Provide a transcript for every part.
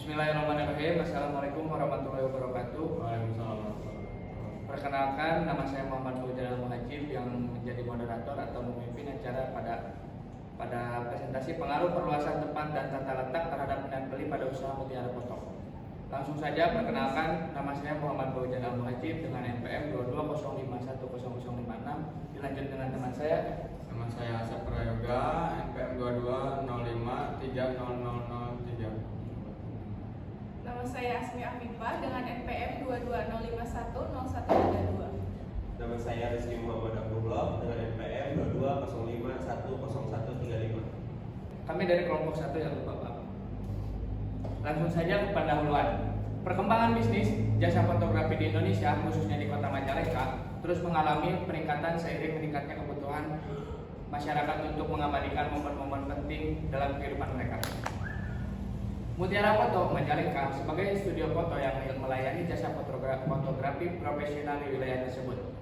Bismillahirrahmanirrahim. Assalamualaikum warahmatullahi wabarakatuh. Waalaikumsalam. Perkenalkan, nama saya Muhammad Fauzan Al-Muhajib yang menjadi moderator atau memimpin acara pada presentasi pengaruh perluasan tempat dan tata letak terhadap minat beli pada usaha Mutiara Foto. Langsung saja perkenalkan, nama saya Muhammad Fauzan Al-Muhajib dengan NPM 22051056. Dilanjut dengan teman saya. Nama saya Asep Prayoga, NPM 2205300003. Nama saya Asmi Afifah dengan NPM 2205101332. Nama saya Rizky Muhammad Abdullah dengan NPM 2205100135. Kami dari kelompok 1 yang lupa Pak. Langsung saja ke pendahuluan. Perkembangan bisnis jasa fotografi di Indonesia, khususnya di Kota Majalengka, terus mengalami peningkatan seiring meningkatnya kebutuhan masyarakat untuk mengabadikan momen-momen penting dalam kehidupan mereka. Mutiara Foto Majalengka sebagai studio foto yang melayani jasa fotografi profesional di wilayah tersebut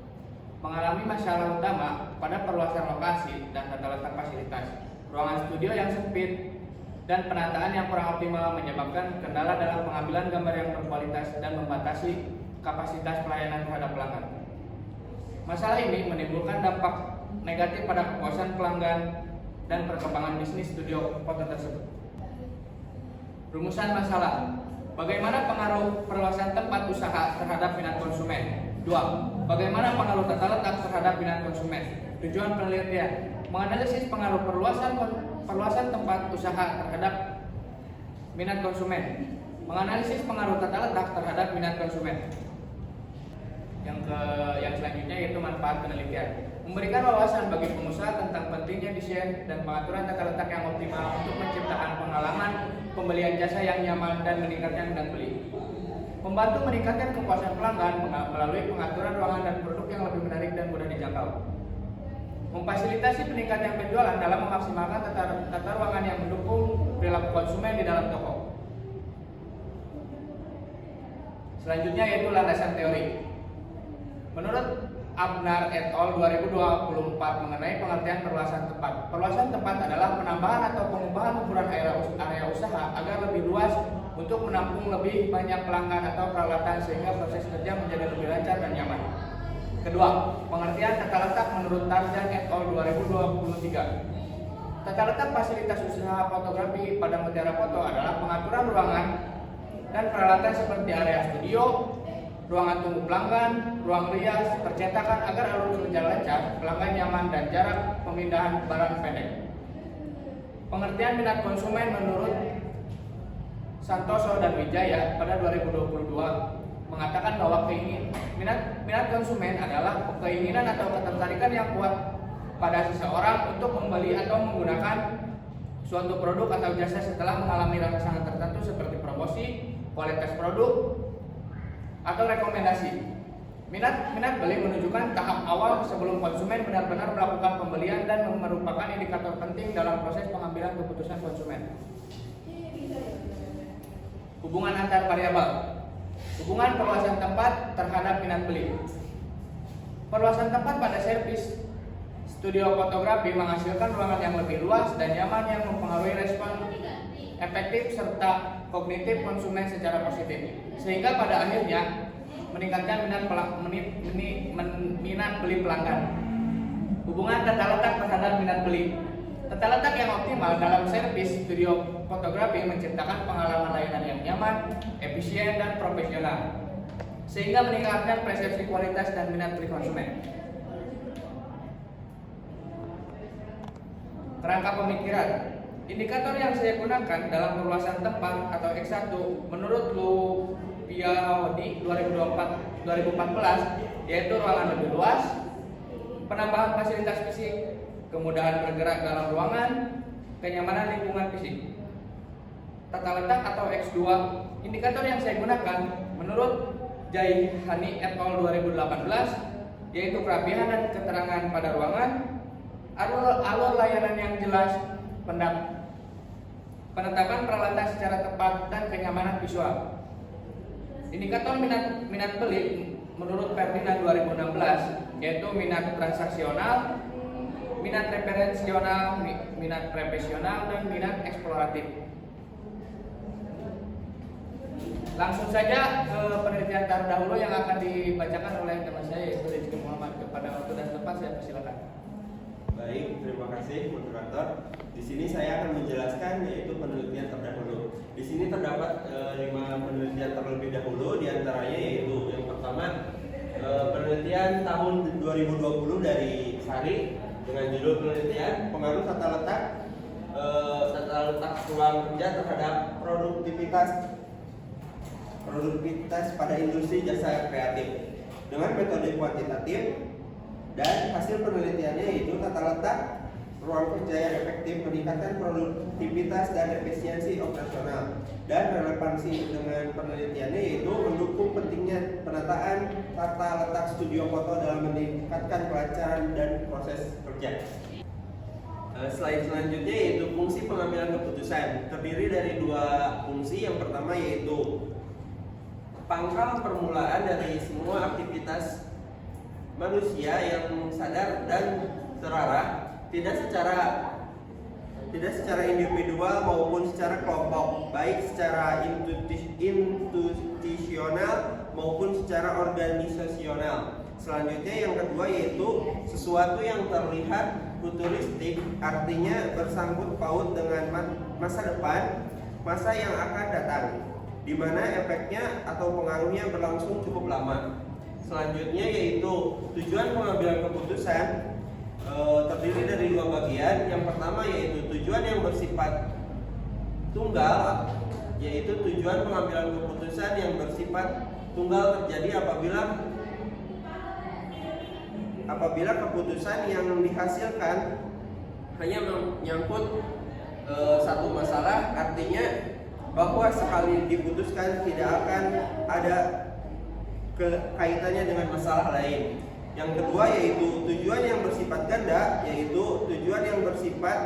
mengalami masalah utama pada perluasan lokasi dan tata letak fasilitas, ruangan studio yang sempit, dan penataan yang kurang optimal menyebabkan kendala dalam pengambilan gambar yang berkualitas dan membatasi kapasitas pelayanan terhadap pelanggan. Masalah ini menimbulkan dampak negatif pada kepuasan pelanggan dan perkembangan bisnis studio foto tersebut. Rumusan masalah: bagaimana pengaruh perluasan tempat usaha terhadap minat konsumen? 2. Bagaimana pengaruh tata letak terhadap minat konsumen? Tujuan penelitian: menganalisis pengaruh perluasan tempat usaha terhadap minat konsumen. Menganalisis pengaruh tata letak terhadap minat konsumen. Yang selanjutnya yaitu manfaat penelitian. Memberikan wawasan bagi pengusaha tentang pentingnya desain dan pengaturan tata letak yang optimal untuk menciptakan pengalaman pembelian jasa yang nyaman dan meningkatkan minat beli. Membantu meningkatkan kepuasan pelanggan melalui pengaturan ruangan dan produk yang lebih menarik dan mudah dijangkau. Memfasilitasi peningkatan penjualan dalam memaksimalkan tata ruangan yang mendukung perilaku konsumen di dalam toko. Selanjutnya yaitu landasan teori. Menurut Abnar et al. 2024 mengenai pengertian perluasan tempat. Perluasan tempat adalah penambahan atau pengubahan ukuran area usaha agar lebih luas untuk menampung lebih banyak pelanggan atau peralatan sehingga proses kerja menjadi lebih lancar dan nyaman. Kedua, pengertian tata letak menurut Tarzan et al. 2023. Tata letak fasilitas usaha fotografi pada Mutiara Foto adalah pengaturan ruangan dan peralatan seperti area studio, ruangan tunggu pelanggan, ruang rias, percetakan agar alur kerja lancar, pelanggan nyaman, dan jarak pemindahan barang pendek. Pengertian minat konsumen menurut Santoso dan Wijaya pada 2022 mengatakan bahwa minat konsumen adalah keinginan atau ketertarikan yang kuat pada seseorang untuk membeli atau menggunakan suatu produk atau jasa setelah mengalami rangsangan tertentu seperti promosi, kualitas produk, atau rekomendasi. Minat beli menunjukkan tahap awal sebelum konsumen benar-benar melakukan pembelian dan merupakan indikator penting dalam proses pengambilan keputusan konsumen. Hubungan antar variabel. Hubungan perluasan tempat terhadap minat beli. Perluasan tempat pada servis studio fotografi menghasilkan ruangan yang lebih luas dan nyaman yang mempengaruhi respon efektif serta kognitif konsumen secara positif, sehingga pada akhirnya meningkatkan minat beli pelanggan. Hubungan tata letak terhadap minat beli. Tata letak yang optimal dalam servis studio fotografi menciptakan pengalaman layanan yang nyaman, efisien, dan profesional, sehingga meningkatkan persepsi kualitas dan minat beli konsumen. Kerangka pemikiran. Indikator yang saya gunakan dalam perluasan tempat atau X1 menurut Lupiahodi 2014 yaitu ruangan lebih luas, penambahan fasilitas fisik, kemudahan bergerak dalam ruangan, kenyamanan lingkungan fisik. Tata letak atau X2, indikator yang saya gunakan menurut Jaihani et al. 2018 yaitu kerapihan dan keterangan pada ruangan, alur layanan yang jelas, penetapan peralatan secara tepat, dan kenyamanan visual. Indikator minat beli menurut Ferdinand 2016 yaitu minat transaksional, minat referensional, minat profesional, dan minat eksploratif. Langsung saja ke penelitian terdahulu yang akan dibacakan oleh teman saya yaitu Rizky Muhammad. Kepada waktu dan tempat saya persilakan. Baik, terima kasih moderator. Di sini saya akan menjelaskan yaitu penelitian terdahulu. Di sini terdapat 5 penelitian terlebih dahulu, diantaranya yaitu yang pertama penelitian tahun 2020 dari Sari dengan judul penelitian pengaruh tata letak ruang kerja terhadap produktivitas pada industri jasa kreatif dengan metode kuantitatif, dan hasil penelitiannya yaitu tata letak ruang kerja yang efektif meningkatkan produktivitas dan efisiensi operasional, dan relevansi dengan penelitiannya yaitu mendukung pentingnya penataan tata letak studio foto dalam meningkatkan kelancaran dan proses kerja. Slide selanjutnya yaitu fungsi pengambilan keputusan, terdiri dari 2 fungsi. Yang pertama yaitu pangkal permulaan dari semua aktivitas manusia yang sadar dan terarah, tidak secara individual maupun secara kelompok, baik secara institusional maupun secara organisasional. Selanjutnya yang kedua yaitu sesuatu yang terlihat futuristik, artinya bersangkut paut dengan masa depan, masa yang akan datang, di mana efeknya atau pengaruhnya berlangsung cukup lama. Selanjutnya yaitu tujuan pengambilan keputusan, terdiri dari 2 bagian. Yang pertama yaitu tujuan yang bersifat tunggal, yaitu tujuan pengambilan keputusan yang bersifat tunggal terjadi apabila keputusan yang dihasilkan hanya menyangkut satu masalah, artinya bahwa sekali diputuskan tidak akan ada kaitannya dengan masalah lain. Yang kedua yaitu tujuan yang bersifat ganda, yaitu tujuan yang bersifat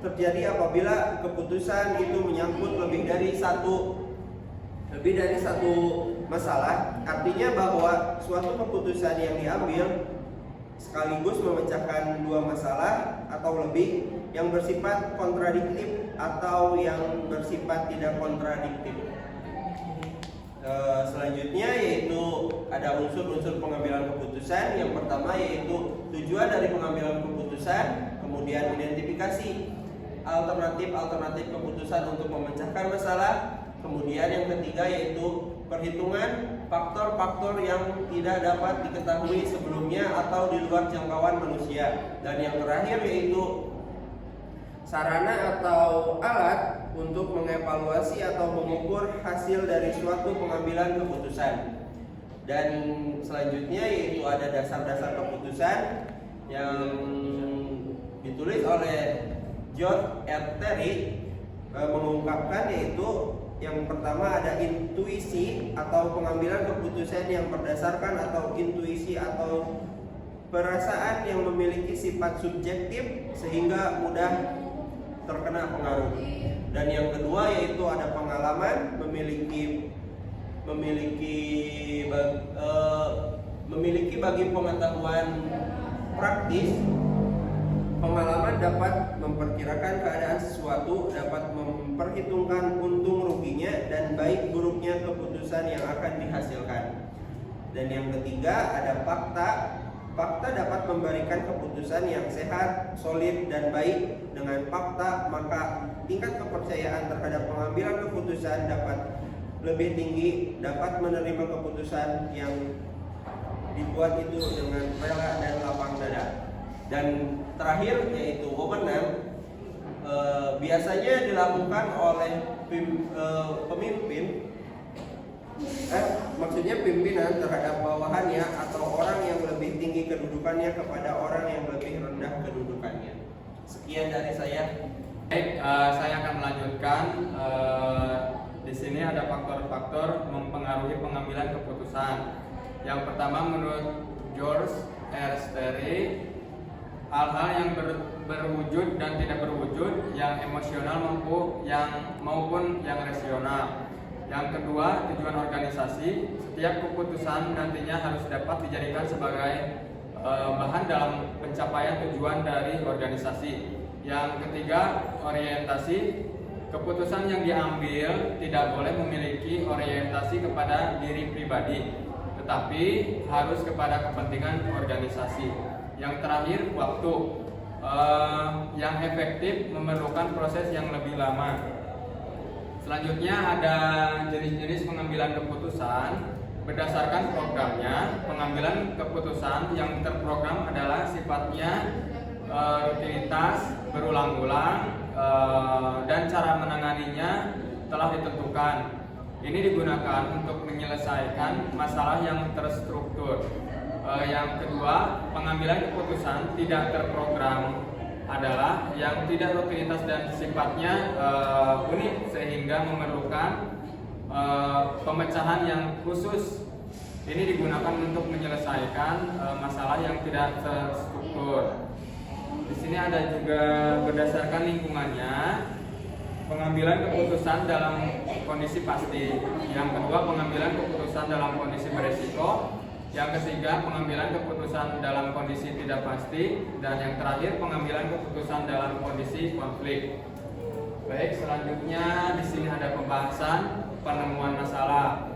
terjadi apabila keputusan itu menyangkut lebih dari satu masalah, artinya bahwa suatu keputusan yang diambil sekaligus memecahkan 2 masalah atau lebih, yang bersifat kontradiktif atau yang bersifat tidak kontradiktif. Selanjutnya yaitu ada unsur-unsur pengambilan keputusan. Yang pertama yaitu tujuan dari pengambilan keputusan, kemudian identifikasi alternatif keputusan untuk memecahkan masalah, kemudian yang ketiga yaitu perhitungan faktor-faktor yang tidak dapat diketahui sebelumnya atau di luar jangkauan manusia, dan yang terakhir yaitu sarana atau alat untuk mengevaluasi atau mengukur hasil dari suatu pengambilan keputusan. Dan selanjutnya yaitu ada dasar-dasar keputusan yang ditulis oleh John R. Terry, mengungkapkan yaitu yang pertama ada intuisi atau pengambilan keputusan yang berdasarkan atau intuisi atau perasaan yang memiliki sifat subjektif sehingga mudah terkena pengaruh. Dan yang kedua yaitu ada pengalaman, memiliki bagi pengetahuan praktis. Pengalaman dapat memperkirakan keadaan sesuatu, dapat memperhitungkan untung ruginya dan baik buruknya keputusan yang akan dihasilkan. Dan yang ketiga ada fakta. Fakta dapat memberikan keputusan yang sehat, solid, dan baik. Dengan fakta, maka tingkat kepercayaan terhadap pengambilan keputusan dapat lebih tinggi, dapat menerima keputusan yang dibuat itu dengan rela dan lapang dada. Dan terakhir yaitu wewenang, biasanya dilakukan oleh pimpinan terhadap bawahannya atau orang yang lebih tinggi kedudukannya kepada orang yang lebih rendah kedudukannya. Sekian dari saya. Baik, saya akan melanjutkan. Di sini ada faktor-faktor mempengaruhi pengambilan keputusan. Yang pertama menurut George R. Terry, hal-hal yang berwujud dan tidak berwujud, yang emosional maupun yang rasional. Yang kedua, tujuan organisasi. Setiap keputusan nantinya harus dapat dijadikan sebagai bahan dalam pencapaian tujuan dari organisasi. Yang ketiga, orientasi. Keputusan yang diambil tidak boleh memiliki orientasi kepada diri pribadi, tetapi harus kepada kepentingan organisasi. Yang terakhir, waktu yang efektif memerlukan proses yang lebih lama. Selanjutnya ada jenis-jenis pengambilan keputusan berdasarkan programnya. Pengambilan keputusan yang terprogram adalah sifatnya rutinitas, berulang-ulang, dan cara menanganinya telah ditentukan. Ini digunakan untuk menyelesaikan masalah yang terstruktur. Yang kedua, pengambilan keputusan tidak terprogram adalah yang tidak rutinitas dan sifatnya unik sehingga memerlukan pemecahan yang khusus. Ini digunakan untuk menyelesaikan masalah yang tidak terstruktur. Di sini ada juga berdasarkan lingkungannya, pengambilan keputusan dalam kondisi pasti. Yang kedua, pengambilan keputusan dalam kondisi beresiko. Yang ketiga, pengambilan keputusan dalam kondisi tidak pasti. Dan yang terakhir, pengambilan keputusan dalam kondisi konflik. Baik, selanjutnya di sini ada pembahasan penemuan masalah.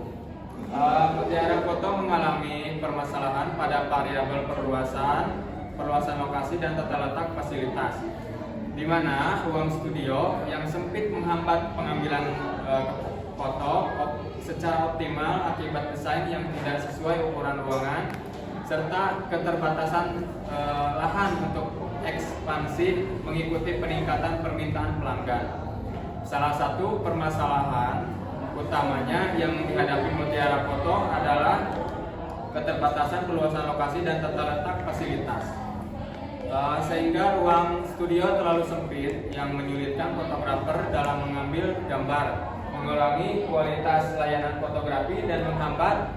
Mutiara Foto mengalami permasalahan pada variabel perluasan lokasi dan tata letak fasilitas, di mana ruang studio yang sempit menghambat pengambilan foto secara optimal akibat desain yang tidak sesuai ukuran ruangan serta keterbatasan lahan untuk ekspansi mengikuti peningkatan permintaan pelanggan. Salah satu permasalahan utamanya yang dihadapi Mutiara Foto adalah keterbatasan perluasan lokasi dan tata letak fasilitas. Sehingga ruang studio terlalu sempit yang menyulitkan fotografer dalam mengambil gambar, mengurangi kualitas layanan fotografi dan menghambat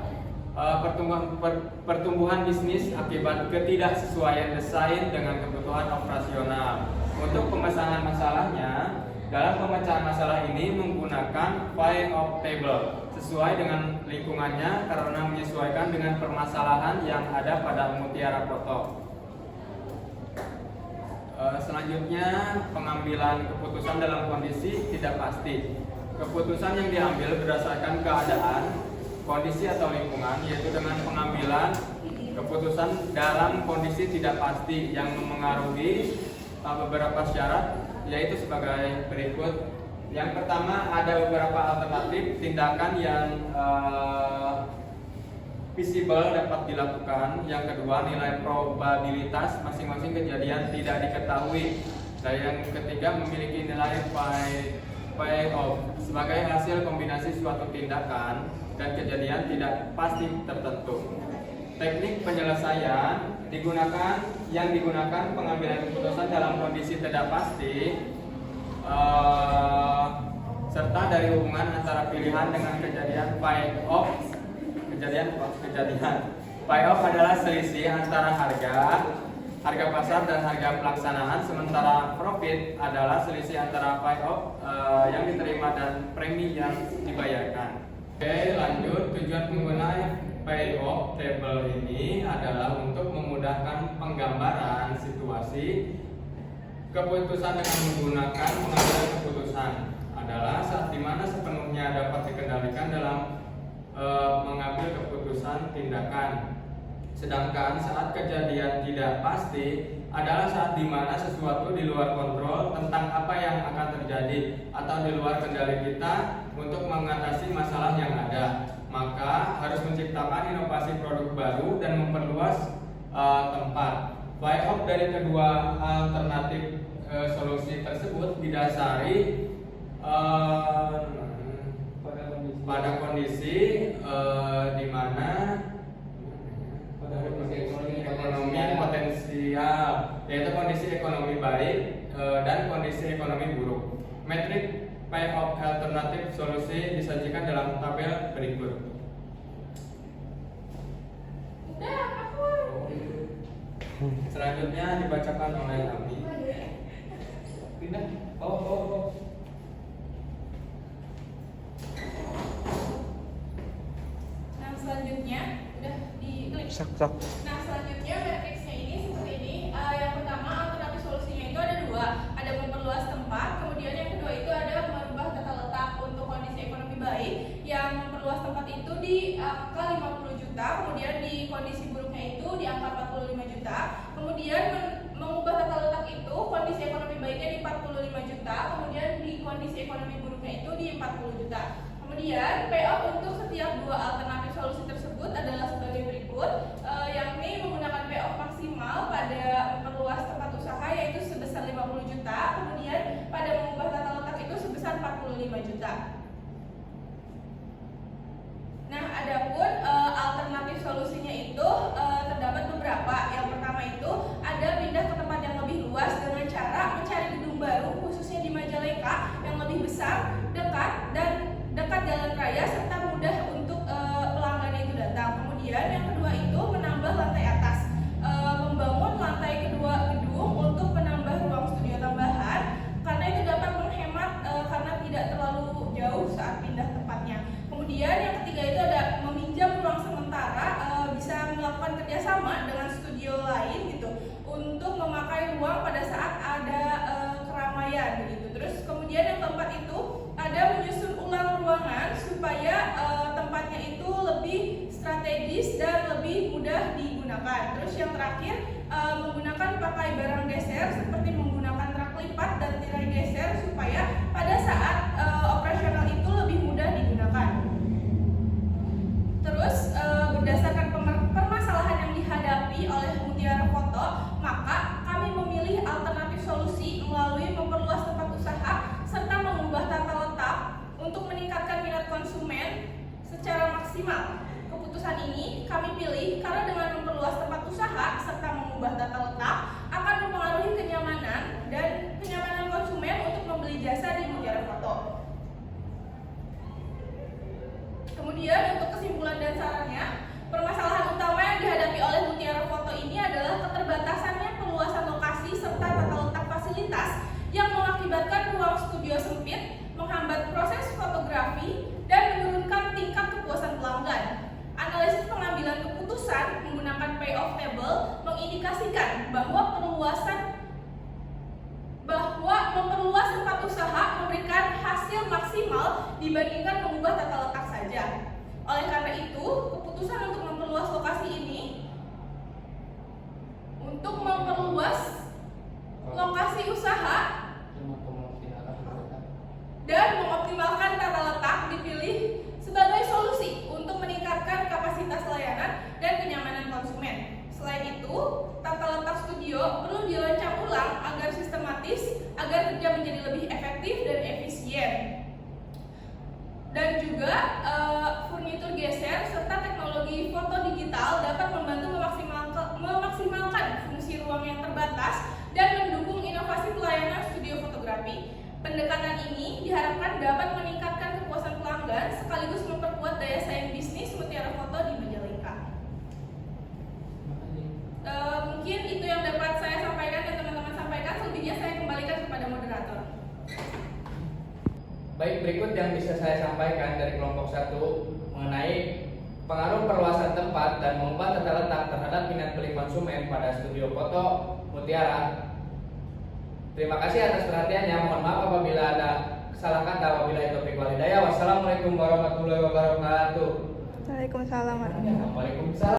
pertumbuhan bisnis akibat ketidaksesuaian desain dengan kebutuhan operasional. Untuk pemecahan masalahnya, dalam pemecahan masalah ini menggunakan file of table sesuai dengan lingkungannya karena menyesuaikan dengan permasalahan yang ada pada Mutiara Foto. Selanjutnya, pengambilan keputusan dalam kondisi tidak pasti. Keputusan yang diambil berdasarkan keadaan, kondisi atau lingkungan, yaitu dengan pengambilan keputusan dalam kondisi tidak pasti yang memengaruhi beberapa syarat, yaitu sebagai berikut. Yang pertama, ada beberapa alternatif tindakan yang visible dapat dilakukan. Yang kedua, nilai probabilitas masing-masing kejadian tidak diketahui. Dan yang ketiga, memiliki nilai payoff sebagai hasil kombinasi suatu tindakan dan kejadian tidak pasti tertentu. Teknik penyelesaian yang digunakan pengambilan keputusan dalam kondisi tidak pasti serta dari hubungan antara pilihan dengan kejadian payoff. Payoff adalah selisih antara harga pasar dan harga pelaksanaan, sementara profit adalah selisih antara payoff yang diterima dan premi yang dibayarkan. Oke, lanjut. Tujuan penggunaan payoff table ini adalah untuk memudahkan penggambaran situasi keputusan dengan menggunakan pengambilan keputusan adalah saat dimana sepenuhnya dapat dikendalikan dalam mengambil keputusan tindakan. Sedangkan saat kejadian tidak pasti adalah saat dimana sesuatu di luar kontrol tentang apa yang akan terjadi atau di luar kendali kita untuk mengatasi masalah yang ada. Maka harus menciptakan inovasi produk baru dan memperluas tempat. Payoff dari kedua alternatif solusi tersebut didasari pada kondisi di mana ekonomi potensial, yaitu kondisi ekonomi baik dan kondisi ekonomi buruk. Metrik payoff alternatif solusi disajikan dalam tabel berikut. Selanjutnya dibacakan oleh Ami. Pindah, bawa. Nah, selanjutnya udah diklik. Nah, selanjutnya matriksnya ini seperti ini. Yang pertama alternatif solusinya itu ada dua, ada memperluas tempat, kemudian yang kedua itu ada merubah yang memperluas tempat itu di angka 50 juta, kemudian di kondisi buruknya itu di angka 45 juta, kemudian mengubah tata letak itu kondisi ekonomi baiknya di 45 juta, kemudian di kondisi ekonomi buruknya itu di 40 juta. Kemudian payoff untuk setiap dua alternatif solusi tersebut adalah sebagai berikut, yakni menggunakan payoff maksimal pada memperluas tempat usaha yaitu sebesar 50 juta, kemudian pada mengubah tata letak itu sebesar 45 juta. Nah, adapun alternatif solusinya itu terdapat beberapa. Yang pertama itu ada pindah ke tempat yang lebih luas dengan cara mencari gedung baru khususnya di Majalengka yang lebih besar, dekat jalan raya serta mudah untuk pelanggan itu datang. Kemudian yang kedua itu menambah lantai atas, membangun lantai kedua gedung untuk menambah ruang studio tambahan karena itu dapat menghemat karena tidak terlalu jauh saat pindah tempatnya. Kemudian yang ketiga itu ada meminjam ruang sementara, bisa melakukan kerjasama dengan studio lain gitu untuk memakai ruang pada saat ada keramaian begitu. Terus kemudian yang keempat itu ada menyusun ulang ruangan supaya tempatnya itu lebih strategis dan lebih mudah digunakan. Terus yang terakhir menggunakan pakai barang geser seperti menggunakan truk lipat dan tirai geser supaya pada saat operasional itu lebih mudah digunakan. Terus berdasarkan permasalahan yang dihadapi oleh Mutiara Foto, maka kami memilih alternatif solusi melalui memperluas tempat usaha serta mengubah tata letak untuk meningkatkan minat konsumen secara maksimal. Keputusan ini kami pilih karena dengan memperluas tempat usaha serta mengubah tata letak akan mempengaruhi kenyamanan konsumen untuk membeli jasa di Mutiara Foto. Kemudian untuk kesimpulan dan sarannya, permasalahan utama yang dihadapi oleh Mutiara Foto ini adalah keterbatasannya perluasan lokasi serta tata letak fasilitas yang mengakibatkan ruang studio sempit, menghambat proses fotografi, dan menurunkan tingkat kepuasan pelanggan. Analisis pengambilan keputusan menggunakan payoff table mengindikasikan bahwa memperluas tempat usaha memberikan hasil maksimal dibandingkan mengubah tata letak saja. Oleh karena itu, keputusan untuk memperluas lokasi ini untuk memperluas lokasi usaha dan mengoptimalkan tata letak dipilih sebagai solusi untuk meningkatkan kapasitas layanan dan kenyamanan konsumen. Selain itu, tata letak studio perlu dirancang ulang agar sistematis, agar kerja menjadi lebih efektif dan efisien. Dan juga furnitur geser serta teknologi foto digital dapat membantu memaksimalkan fungsi ruang yang terbatas dan mendukung inovasi pelayanan studio fotografi. Pendekatan ini diharapkan dapat meningkatkan kepuasan pelanggan sekaligus memperkuat daya saing bisnis Mutiara Foto di Majalengka. Mungkin itu yang dapat saya sampaikan dan teman-teman sampaikan. Selebihnya saya kembalikan kepada moderator. Baik, berikut yang bisa saya sampaikan dari kelompok 1 mengenai pengaruh perluasan tempat dan mengubah tata letak terhadap minat beli konsumen pada studio foto Mutiara. Terima kasih atas perhatiannya. Mohon maaf apabila ada salah kata. Wabillahi taufiq wal hidayah. Wassalamualaikum warahmatullahi wabarakatuh. Waalaikumsalam. Waalaikumsalam.